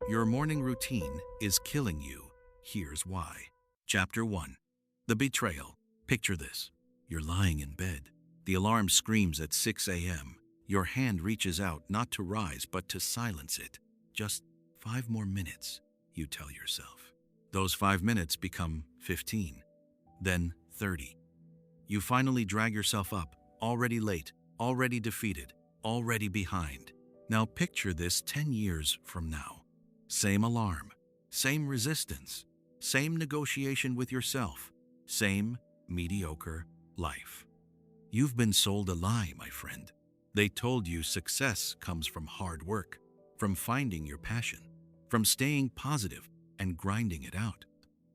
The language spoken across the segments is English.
Your morning routine is killing you. Here's why. Chapter 1. The Betrayal. Picture this. You're lying in bed. The alarm screams at 6 a.m. Your hand reaches out not to rise but to silence it. Just 5 more minutes, you tell yourself. Those 5 minutes become 15, then 30. You finally drag yourself up, already late, already defeated, already behind. Now picture this 10 years from now. Same alarm, same resistance, same negotiation with yourself, same mediocre life. You've been sold a lie, my friend. They told you success comes from hard work, from finding your passion, from staying positive and grinding it out.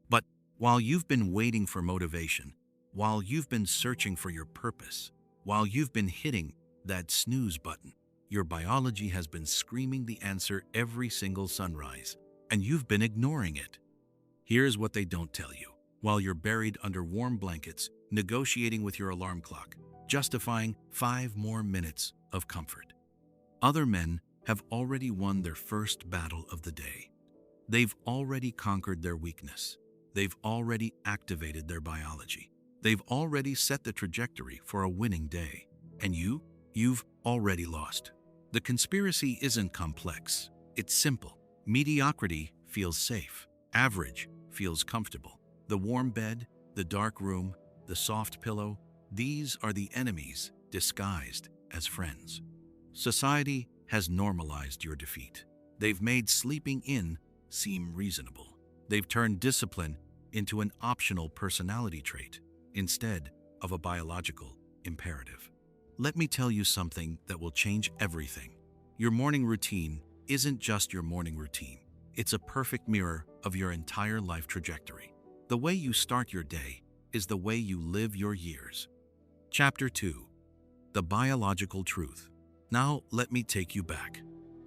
But while you've been waiting for motivation, while you've been searching for your purpose, while you've been hitting that snooze button, your biology has been screaming the answer every single sunrise, and you've been ignoring it. Here's what they don't tell you. While you're buried under warm blankets, negotiating with your alarm clock, justifying 5 more minutes of comfort. Other men have already won their first battle of the day. They've already conquered their weakness. They've already activated their biology. They've already set the trajectory for a winning day. And you've already lost. The conspiracy isn't complex. It's simple. Mediocrity feels safe. Average feels comfortable. The warm bed, the dark room, the soft pillow, these are the enemies disguised as friends. Society has normalized your defeat. They've made sleeping in seem reasonable. They've turned discipline into an optional personality trait instead of a biological imperative. Let me tell you something that will change everything. Your morning routine isn't just your morning routine. It's a perfect mirror of your entire life trajectory. The way you start your day is the way you live your years. Chapter 2. The Biological Truth. Now let me take you back,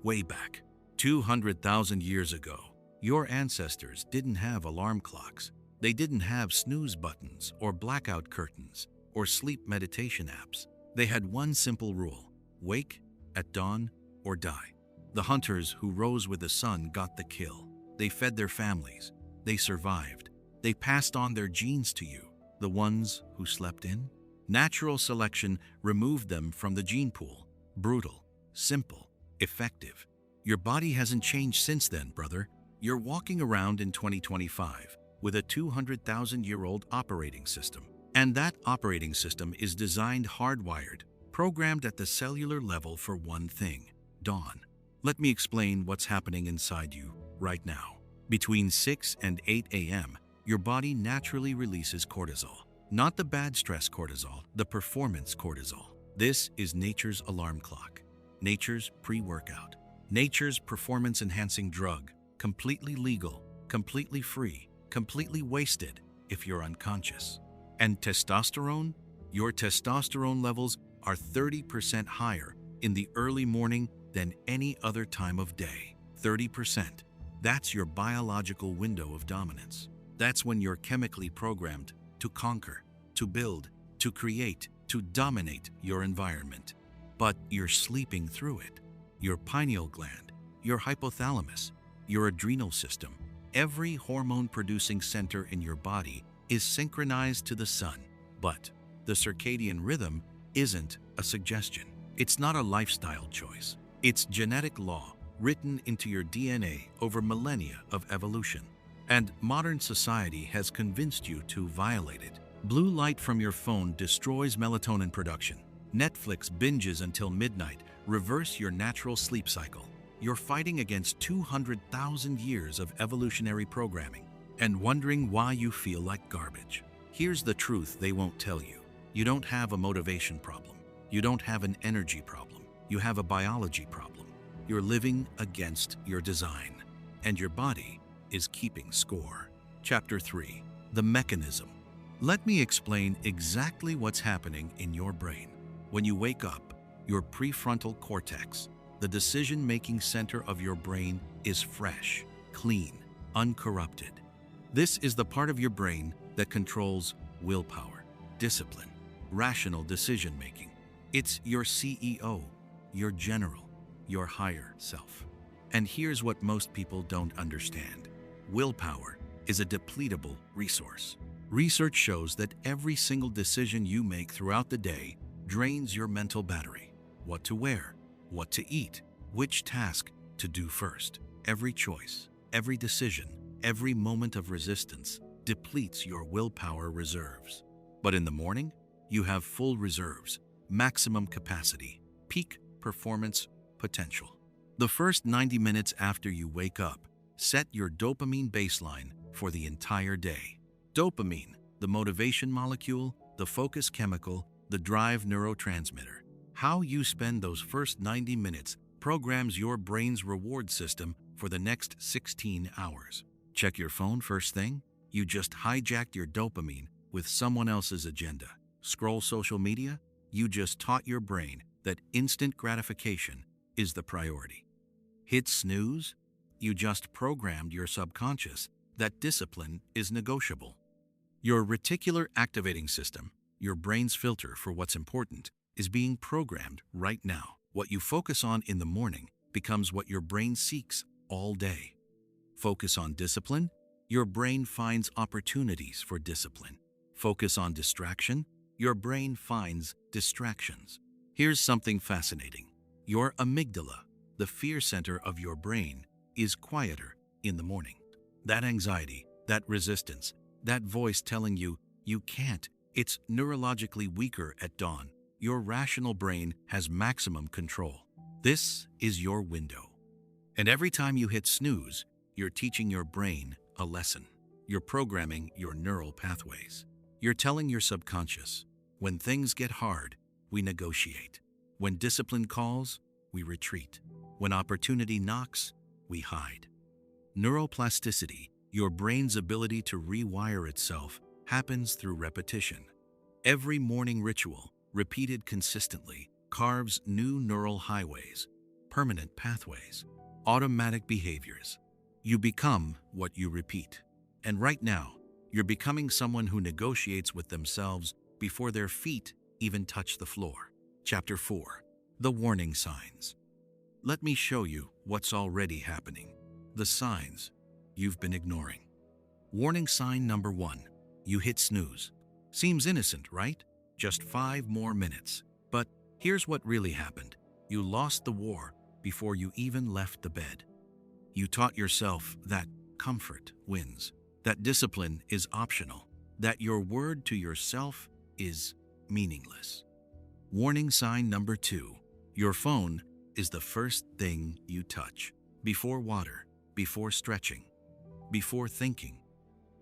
way back. 200,000 years ago, your ancestors didn't have alarm clocks. They didn't have snooze buttons or blackout curtains or sleep meditation apps. They had one simple rule: wake at dawn or die. The hunters who rose with the sun got the kill. They fed their families. They survived. They passed on their genes to you. The ones who slept in? Natural selection removed them from the gene pool. Brutal, simple, effective. Your body hasn't changed since then, brother. You're walking around in 2025 with a 200,000-year-old operating system. And that operating system is designed hardwired, programmed at the cellular level for one thing: dawn. Let me explain what's happening inside you right now. Between 6 and 8 a.m., your body naturally releases cortisol. Not the bad stress cortisol, the performance cortisol. This is nature's alarm clock, nature's pre-workout, nature's performance-enhancing drug, completely legal, completely free, completely wasted if you're unconscious. And testosterone? Your testosterone levels are 30% higher in the early morning than any other time of day. 30%. That's your biological window of dominance. That's when you're chemically programmed to conquer, to build, to create, to dominate your environment. But you're sleeping through it. Your pineal gland, your hypothalamus, your adrenal system, every hormone-producing center in your body is synchronized to the sun. But the circadian rhythm isn't a suggestion. It's not a lifestyle choice. It's genetic law written into your DNA over millennia of evolution. And modern society has convinced you to violate it. Blue light from your phone destroys melatonin production. Netflix binges until midnight reverse your natural sleep cycle. You're fighting against 200,000 years of evolutionary programming and wondering why you feel like garbage. Here's the truth they won't tell you. You don't have a motivation problem. You don't have an energy problem. You have a biology problem. You're living against your design, and your body is keeping score. Chapter 3. The Mechanism. Let me explain exactly what's happening in your brain. When you wake up, your prefrontal cortex, the decision-making center of your brain, is fresh, clean, uncorrupted. This is the part of your brain that controls willpower, discipline, rational decision-making. It's your CEO, your general, your higher self. And here's what most people don't understand. Willpower is a depletable resource. Research shows that every single decision you make throughout the day drains your mental battery. What to wear, what to eat, which task to do first. Every choice, every decision, every moment of resistance depletes your willpower reserves. But in the morning, you have full reserves, maximum capacity, peak performance potential. The first 90 minutes after you wake up, set your dopamine baseline for the entire day. Dopamine, the motivation molecule, the focus chemical, the drive neurotransmitter. How you spend those first 90 minutes programs your brain's reward system for the next 16 hours. Check your phone first thing? You just hijacked your dopamine with someone else's agenda. Scroll social media? You just taught your brain that instant gratification is the priority. Hit snooze? You just programmed your subconscious that discipline is negotiable. Your reticular activating system, your brain's filter for what's important, is being programmed right now. What you focus on in the morning becomes what your brain seeks all day. Focus on discipline, your brain finds opportunities for discipline. Focus on distraction, your brain finds distractions. Here's something fascinating. Your amygdala, the fear center of your brain, is quieter in the morning. That anxiety, that resistance, that voice telling you you can't, it's neurologically weaker at dawn. Your rational brain has maximum control. This is your window. And every time you hit snooze, you're teaching your brain a lesson. You're programming your neural pathways. You're telling your subconscious, when things get hard, we negotiate. When discipline calls, we retreat. When opportunity knocks, we hide. Neuroplasticity, your brain's ability to rewire itself, happens through repetition. Every morning ritual, repeated consistently, carves new neural highways, permanent pathways, automatic behaviors. You become what you repeat. And right now, you're becoming someone who negotiates with themselves before their feet even touch the floor. Chapter 4. The Warning Signs. Let me show you what's already happening. The signs you've been ignoring. Warning sign number 1. You hit snooze. Seems innocent, right? Just 5 more minutes. But here's what really happened. You lost the war before you even left the bed. You taught yourself that comfort wins, that discipline is optional, that your word to yourself is meaningless. Warning sign number 2. Your phone is the first thing you touch. Before water, before stretching, before thinking.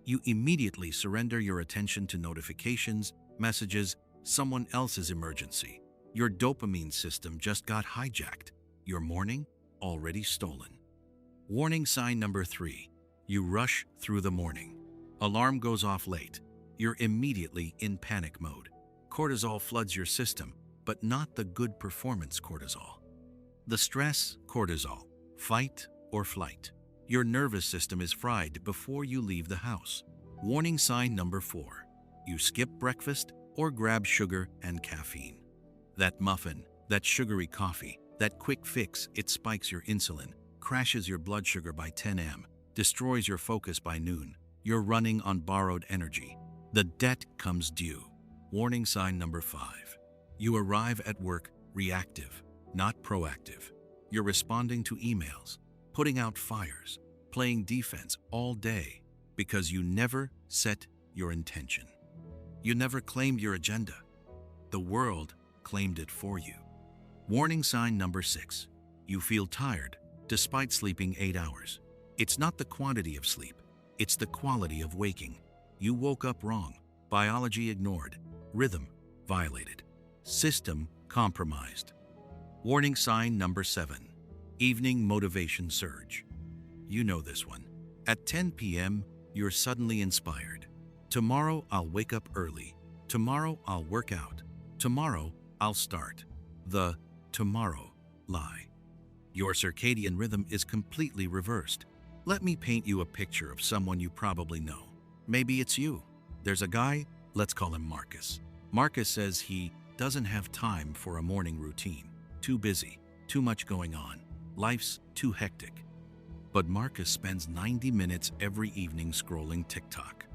You immediately surrender your attention to notifications, messages, someone else's emergency. Your dopamine system just got hijacked. Your morning already stolen. Warning sign number 3. You rush through the morning. Alarm goes off late. You're immediately in panic mode. Cortisol floods your system, but not the good performance cortisol. The stress cortisol, fight or flight. Your nervous system is fried before you leave the house. Warning sign number 4. You skip breakfast or grab sugar and caffeine. That muffin, that sugary coffee, that quick fix, it spikes your insulin, crashes your blood sugar by 10 am, destroys your focus by noon. You're running on borrowed energy. The debt comes due. Warning sign number 5. You arrive at work reactive, not proactive. You're responding to emails, putting out fires, playing defense all day because you never set your intention. You never claimed your agenda. The world claimed it for you. Warning sign number 6. You feel tired despite sleeping 8 hours. It's not the quantity of sleep, it's the quality of waking. You woke up wrong, biology ignored, rhythm violated, system compromised. Warning sign number 7. Evening motivation surge. You know this one. At 10 p.m., you're suddenly inspired. Tomorrow I'll wake up early. Tomorrow I'll work out. Tomorrow I'll start. The tomorrow lie. Your circadian rhythm is completely reversed. Let me paint you a picture of someone you probably know. Maybe it's you. There's a guy, let's call him Marcus. Marcus says he doesn't have time for a morning routine. Too busy, too much going on. Life's too hectic. But Marcus spends 90 minutes every evening scrolling TikTok.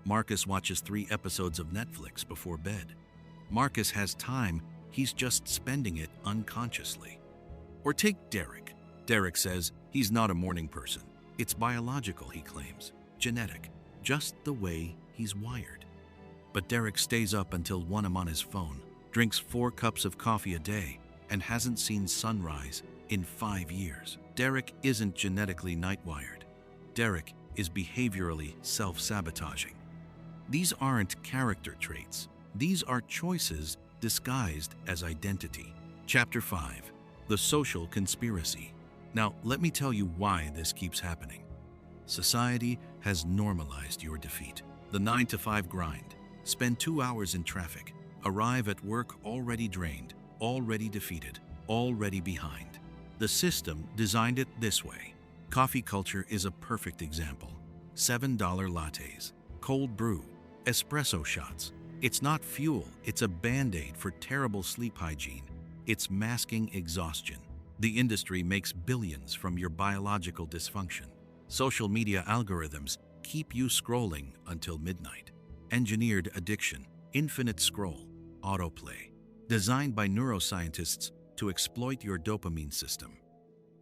Marcus watches 3 episodes of Netflix before bed. Marcus has time, he's just spending it unconsciously. Or take Derek. Derek says he's not a morning person. It's biological, he claims. Genetic. Just the way he's wired. But Derek stays up until 1 a.m. on his phone, drinks 4 cups of coffee a day, and hasn't seen sunrise in 5 years. Derek isn't genetically night-wired. Derek is behaviorally self-sabotaging. These aren't character traits. These are choices disguised as identity. Chapter 5. The Social Conspiracy. Now, let me tell you why this keeps happening. Society has normalized your defeat. The 9-to-5 grind. Spend 2 hours in traffic. Arrive at work already drained, already defeated, already behind. The system designed it this way. Coffee culture is a perfect example. $7 lattes, cold brew, espresso shots. It's not fuel, it's a band-aid for terrible sleep hygiene. It's masking exhaustion. The industry makes billions from your biological dysfunction. Social media algorithms keep you scrolling until midnight. Engineered addiction, infinite scroll, autoplay. Designed by neuroscientists to exploit your dopamine system.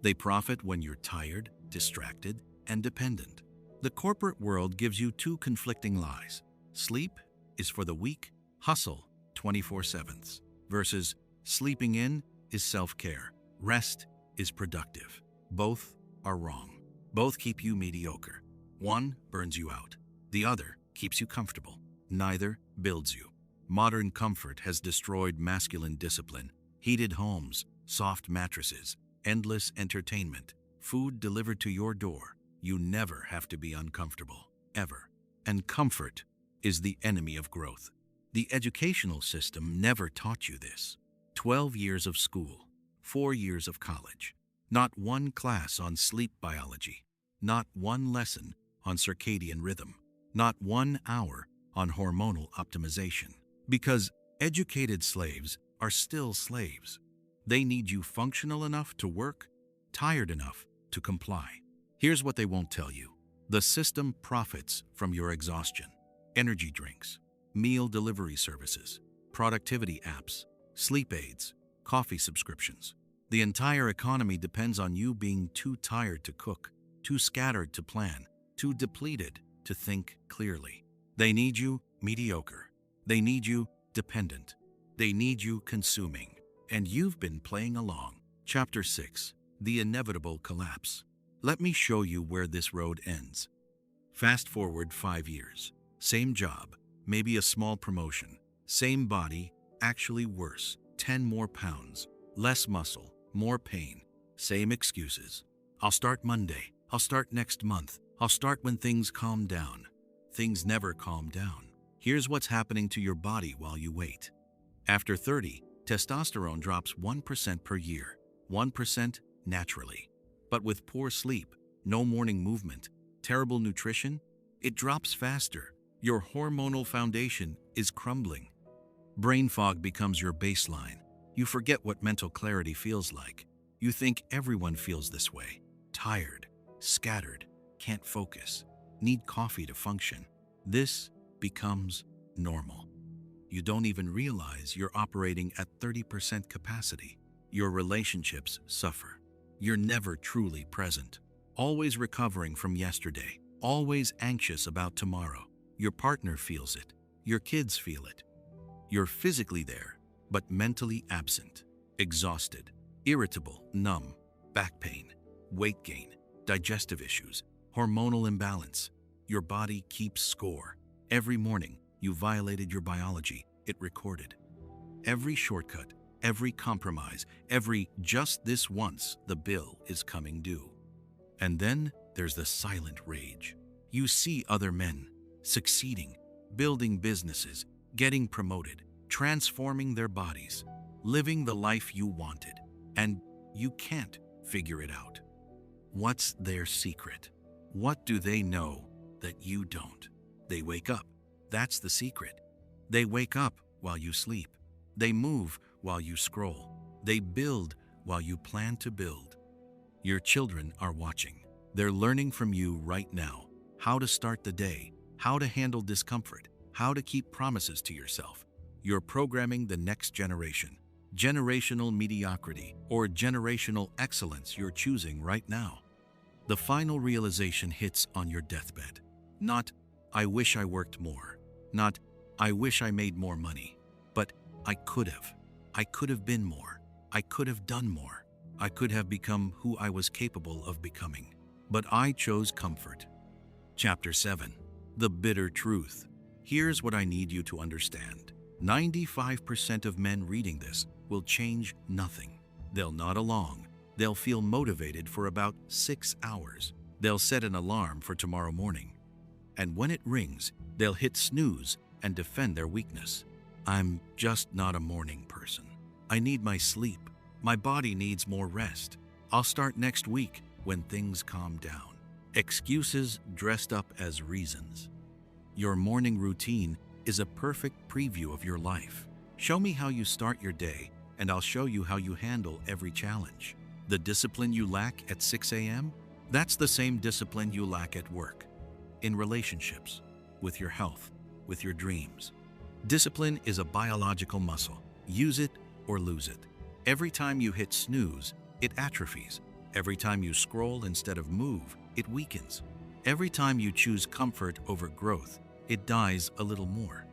They profit when you're tired, distracted, and dependent. The corporate world gives you 2 conflicting lies. Sleep is for the weak, hustle 24/7 versus sleeping in is self-care, rest is productive. Both are wrong. Both keep you mediocre. One burns you out. The other keeps you comfortable. Neither builds you. Modern comfort has destroyed masculine discipline. Heated homes, soft mattresses, endless entertainment, food delivered to your door. You never have to be uncomfortable, ever. And comfort is the enemy of growth. The educational system never taught you this. 12 years of school, 4 years of college. Not one class on sleep biology. Not one lesson on circadian rhythm. Not 1 hour on hormonal optimization. Because educated slaves are still slaves. They need you functional enough to work, tired enough to comply. Here's what they won't tell you. The system profits from your exhaustion. Energy drinks, meal delivery services, productivity apps, sleep aids, coffee subscriptions. The entire economy depends on you being too tired to cook, too scattered to plan, too depleted to think clearly. They need you mediocre. They need you dependent. They need you consuming. And you've been playing along. Chapter 6. The Inevitable Collapse. Let me show you where this road ends. Fast forward 5 years. Same job, maybe a small promotion. Same body, actually worse. 10 more pounds, less muscle, more pain. Same excuses. I'll start Monday. I'll start next month. I'll start when things calm down. Things never calm down. Here's what's happening to your body while you wait. After 30, testosterone drops 1% per year. 1% naturally. But with poor sleep, no morning movement, terrible nutrition, it drops faster. Your hormonal foundation is crumbling. Brain fog becomes your baseline. You forget what mental clarity feels like. You think everyone feels this way. Tired, scattered, can't focus, need coffee to function. This becomes normal. You don't even realize you're operating at 30% capacity. Your relationships suffer. You're never truly present. Always recovering from yesterday. Always anxious about tomorrow. Your partner feels it. Your kids feel it. You're physically there, but mentally absent. Exhausted, irritable, numb, back pain, weight gain, digestive issues, hormonal imbalance. Your body keeps score. Every morning, you violated your biology. It recorded. Every shortcut, every compromise, every just this once, the bill is coming due. And then there's the silent rage. You see other men succeeding, building businesses, getting promoted, transforming their bodies, living the life you wanted, and you can't figure it out. What's their secret? What do they know that you don't? They wake up. That's the secret. They wake up while you sleep. They move while you scroll. They build while you plan to build. Your children are watching. They're learning from you right now how to start the day, how to handle discomfort, how to keep promises to yourself. You're programming the next generation. Generational mediocrity or generational excellence you're choosing right now. The final realization hits on your deathbed. Not, I wish I worked more. Not, I wish I made more money. But, I could have. I could have been more. I could have done more. I could have become who I was capable of becoming. But I chose comfort. Chapter 7. The Bitter Truth. Here's what I need you to understand. 95% of men reading this will change nothing. They'll nod along. They'll feel motivated for about 6 hours. They'll set an alarm for tomorrow morning. And when it rings, they'll hit snooze and defend their weakness. I'm just not a morning person. I need my sleep. My body needs more rest. I'll start next week when things calm down. Excuses dressed up as reasons. Your morning routine is a perfect preview of your life. Show me how you start your day, and I'll show you how you handle every challenge. The discipline you lack at 6 a.m., that's the same discipline you lack at work, in relationships, with your health, with your dreams. Discipline is a biological muscle. Use it or lose it. Every time you hit snooze, it atrophies. Every time you scroll instead of move, it weakens. Every time you choose comfort over growth, it dies a little more.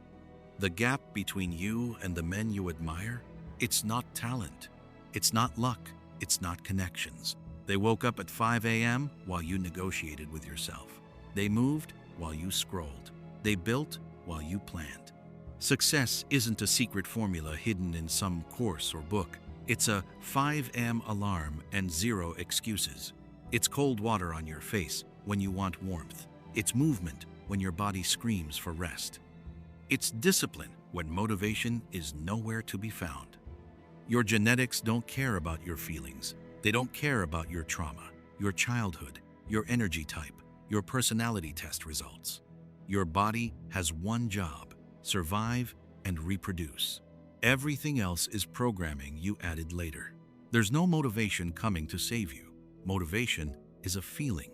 The gap between you and the men you admire, it's not talent, it's not luck, it's not connections. They woke up at 5 a.m. while you negotiated with yourself. They moved while you scrolled. They built while you planned. Success isn't a secret formula hidden in some course or book. It's a 5 a.m. alarm and 0 excuses. It's cold water on your face when you want warmth. It's movement when your body screams for rest. It's discipline when motivation is nowhere to be found. Your genetics don't care about your feelings. They don't care about your trauma, your childhood, your energy type, your personality test results. Your body has one job: survive and reproduce. Everything else is programming you added later. There's no motivation coming to save you. Motivation is a feeling.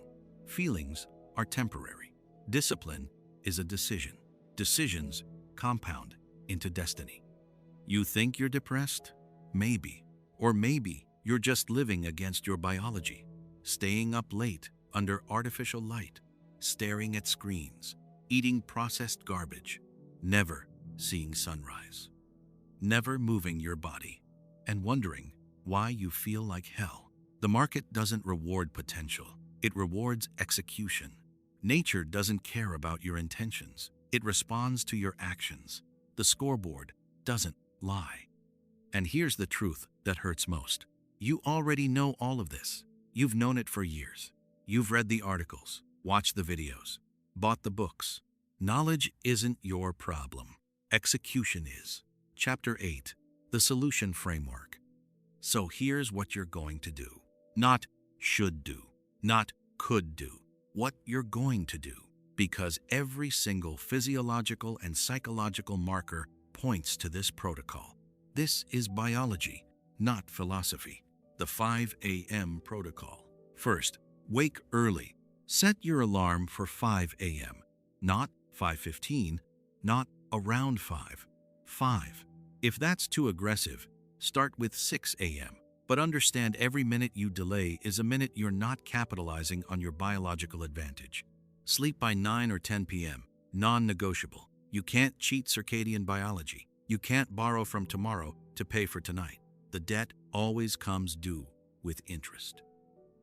Feelings are temporary. Discipline is a decision. Decisions compound into destiny. You think you're depressed? Maybe. Or maybe you're just living against your biology, staying up late under artificial light, staring at screens, eating processed garbage, never seeing sunrise, never moving your body, and wondering why you feel like hell. The market doesn't reward potential. It rewards execution. Nature doesn't care about your intentions. It responds to your actions. The scoreboard doesn't lie. And here's the truth that hurts most. You already know all of this. You've known it for years. You've read the articles, watched the videos, bought the books. Knowledge isn't your problem. Execution is. Chapter 8. The Solution Framework. So here's what you're going to do. Not should do. Not could do. What you're going to do. Because every single physiological and psychological marker points to this protocol. This is biology, not philosophy. The 5 a.m. protocol. First, wake early. Set your alarm for 5 a.m. Not 5:15, not around 5. 5. If that's too aggressive, start with 6 a.m. But understand every minute you delay is a minute you're not capitalizing on your biological advantage. Sleep by 9 or 10 p.m. Non-negotiable. You can't cheat circadian biology. You can't borrow from tomorrow to pay for tonight. The debt always comes due with interest.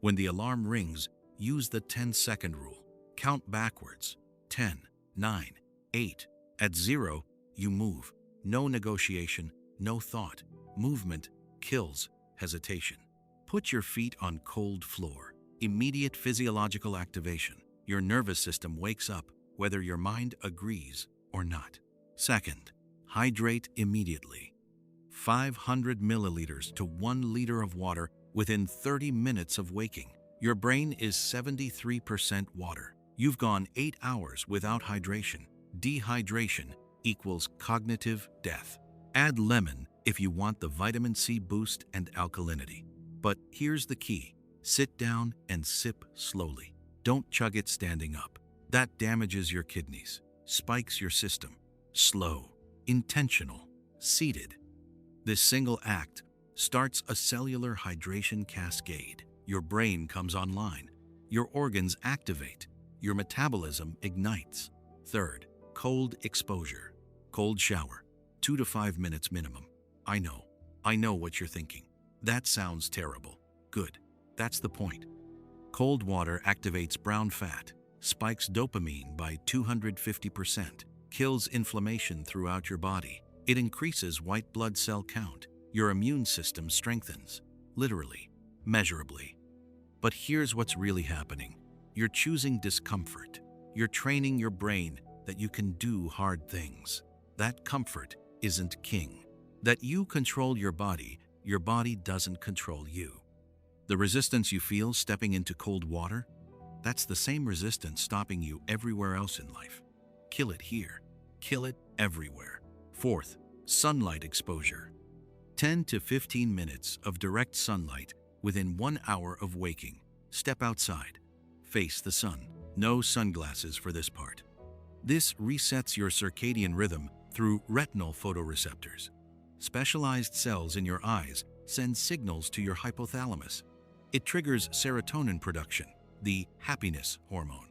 When the alarm rings, use the 10-second rule. Count backwards. 10, 9, 8. At 0, you move. No negotiation, no thought. Movement kills hesitation. Put your feet on cold floor. Immediate physiological activation. Your nervous system wakes up whether your mind agrees or not. Second, hydrate immediately. 500 milliliters to 1 liter of water within 30 minutes of waking. Your brain is 73% water. You've gone 8 hours without hydration. Dehydration equals cognitive death. Add lemon if you want the vitamin C boost and alkalinity. But here's the key. Sit down and sip slowly. Don't chug it standing up. That damages your kidneys, spikes your system. Slow, intentional, seated. This single act starts a cellular hydration cascade. Your brain comes online. Your organs activate. Your metabolism ignites. Third, cold exposure. Cold shower, 2 to 5 minutes minimum. I know what you're thinking. That sounds terrible. Good, that's the point. Cold water activates brown fat, spikes dopamine by 250%, kills inflammation throughout your body. It increases white blood cell count. Your immune system strengthens, literally, measurably. But here's what's really happening. You're choosing discomfort. You're training your brain that you can do hard things. That comfort isn't king. That you control your body doesn't control you. The resistance you feel stepping into cold water, that's the same resistance stopping you everywhere else in life. Kill it here. Kill it everywhere. Fourth, sunlight exposure. 10 to 15 minutes of direct sunlight within 1 hour of waking. Step outside. Face the sun. No sunglasses for this part. This resets your circadian rhythm through retinal photoreceptors. Specialized cells in your eyes send signals to your hypothalamus. It triggers serotonin production, the happiness hormone.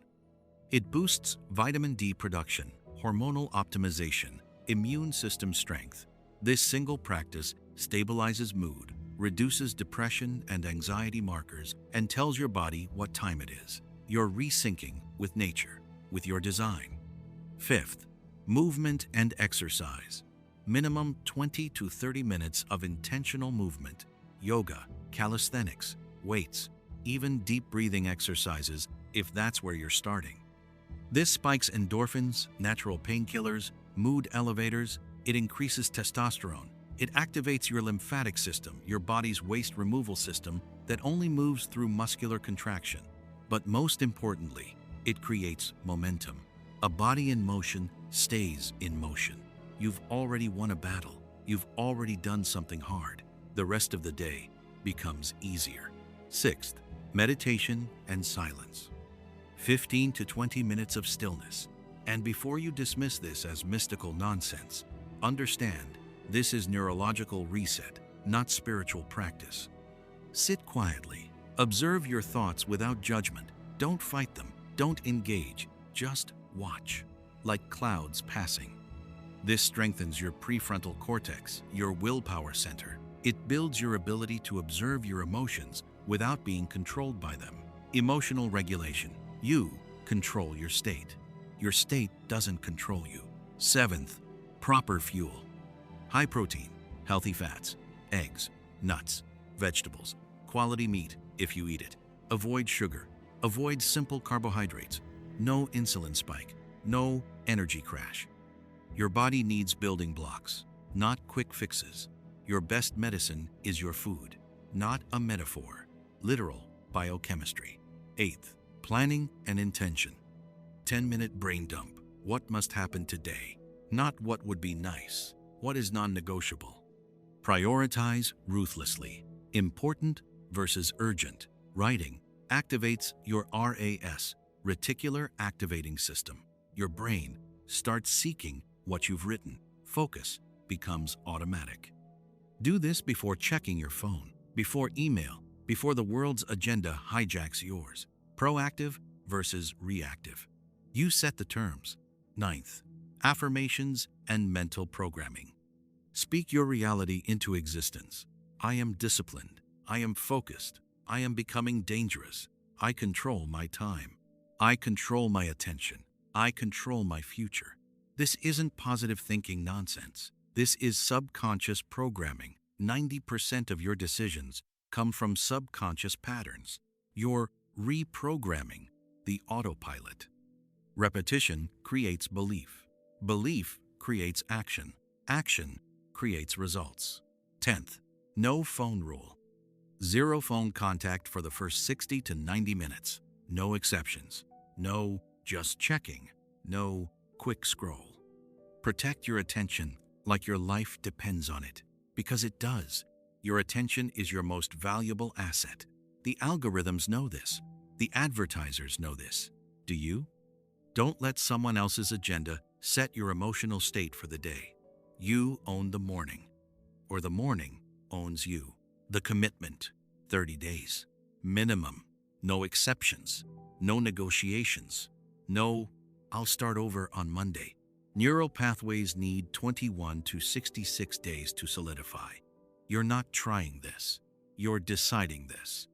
It boosts vitamin D production, hormonal optimization, immune system strength. This single practice stabilizes mood, reduces depression and anxiety markers, and tells your body what time it is. You're resyncing with nature, with your design. Fifth, movement and exercise. Minimum 20 to 30 minutes of intentional movement, yoga, calisthenics, weights, even deep breathing exercises if that's where you're starting. This spikes endorphins, natural painkillers, mood elevators. It increases testosterone. It activates your lymphatic system, your body's waste removal system that only moves through muscular contraction. But most importantly, it creates momentum. A body in motion stays in motion. You've already won a battle. You've already done something hard. The rest of the day becomes easier. Sixth, meditation and silence. 15 to 20 minutes of stillness. And before you dismiss this as mystical nonsense, understand this is neurological reset, not spiritual practice. Sit quietly. Observe your thoughts without judgment. Don't fight them. Don't engage. Just watch, like clouds passing. This strengthens your prefrontal cortex, your willpower center. It builds your ability to observe your emotions without being controlled by them. Emotional regulation. You control your state. Your state doesn't control you. Seventh, proper fuel. High protein, healthy fats, eggs, nuts, vegetables, quality meat if you eat it. Avoid sugar. Avoid simple carbohydrates. No insulin spike. No energy crash. Your body needs building blocks, not quick fixes. Your best medicine is your food, not a metaphor. Literal biochemistry. Eighth, planning and intention. 10-minute brain dump. What must happen today? Not what would be nice. What is non-negotiable? Prioritize ruthlessly. Important versus urgent. Writing activates your RAS, reticular activating system. Your brain starts seeking what you've written. Focus becomes automatic. Do this before checking your phone, before email, before the world's agenda hijacks yours. Proactive versus reactive. You set the terms. Ninth, affirmations and mental programming. Speak your reality into existence. I am disciplined. I am focused. I am becoming dangerous. I control my time. I control my attention. I control my future. This isn't positive thinking nonsense. This is subconscious programming. 90% of your decisions come from subconscious patterns. You're reprogramming the autopilot. Repetition creates belief. Belief creates action. Action creates results. 10th, no phone rule. Zero phone contact for the first 60 to 90 minutes. No exceptions. No just checking. No quick scroll. Protect your attention like your life depends on it, because it does. Your attention is your most valuable asset. The algorithms know this. The advertisers know this. Do you? Don't let someone else's agenda set your emotional state for the day. You own the morning, or the morning owns you. The commitment, 30 days. Minimum, no exceptions, no negotiations, no, I'll start over on Monday. Neural pathways need 21 to 66 days to solidify. You're not trying this. You're deciding this.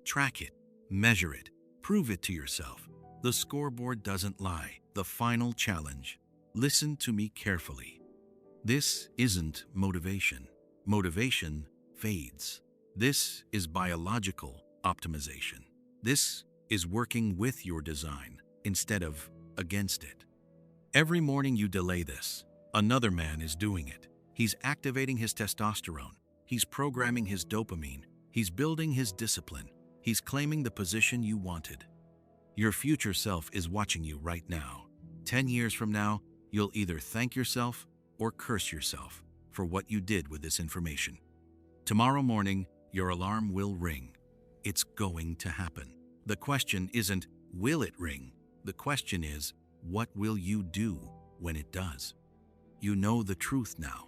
Track it, measure it, prove it to yourself. The scoreboard doesn't lie. The final challenge. Listen to me carefully. This isn't motivation. Motivation fades. This is biological optimization. This is working with your design instead of against it. Every morning you delay this, another man is doing it. He's activating his testosterone. He's programming his dopamine. He's building his discipline. He's claiming the position you wanted. Your future self is watching you right now. 10 years from now, you'll either thank yourself or curse yourself for what you did with this information. Tomorrow morning, your alarm will ring. It's going to happen. The question isn't, will it ring? The question is, what will you do when it does? You know the truth now.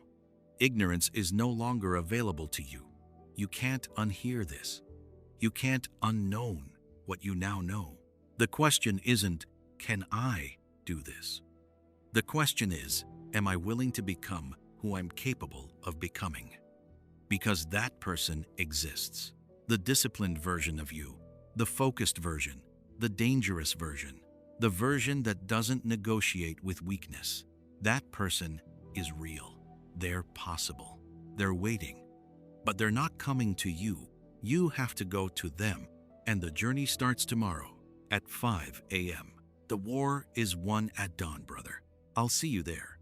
Ignorance is no longer available to you. You can't unhear this. You can't unknown what you now know. The question isn't, can I do this? The question is, am I willing to become who I'm capable of becoming? Because that person exists. The disciplined version of you, the focused version, the dangerous version, the version that doesn't negotiate with weakness. That person is real. They're possible. They're waiting. But they're not coming to you. You have to go to them. And the journey starts tomorrow at 5 a.m. The war is won at dawn, brother. I'll see you there.